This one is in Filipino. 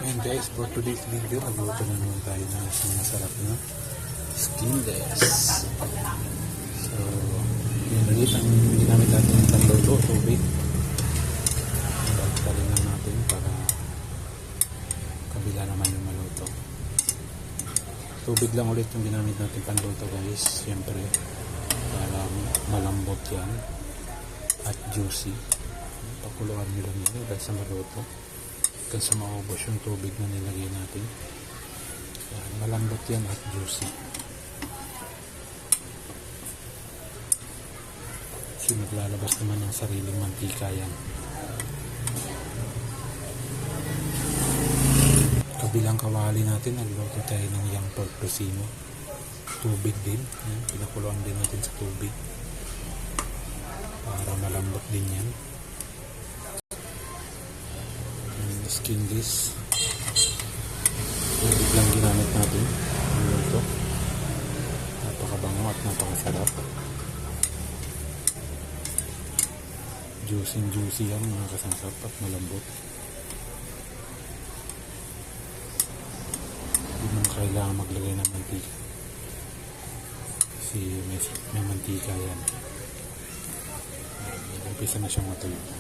And guys, for today's video, magluto na naman tayo ng isang masarap na skinless. So, yun ulit ang ginamit natin ng panluto, tubig. Balik lang natin para kabila naman yung maluto. Tubig lang ulit yung ginamit natin panluto guys. Siyempre, para malambot yan at juicy. Pakuluan nyo lang yun dahil sa maluto. Hanggang sa maubos yung tubig na nilagay natin. Yan, malambot yan at juicy. Kasi maglalabas naman ng sariling mantika yan. Kabilang kawali natin, nagluto tayo ng young pork tocino. Tubig din. Yan, pinakuluan din natin sa tubig. Para malambot din yan. Skinless. Tubig lang ginamit natin. Ito. Napakabango at napakasarap. Juicy yan mga kasangkap at malambot. Hindi naman kailangan maglagay ng mantika. Kasi may mantika yan. Umpisa na siyang matuloy.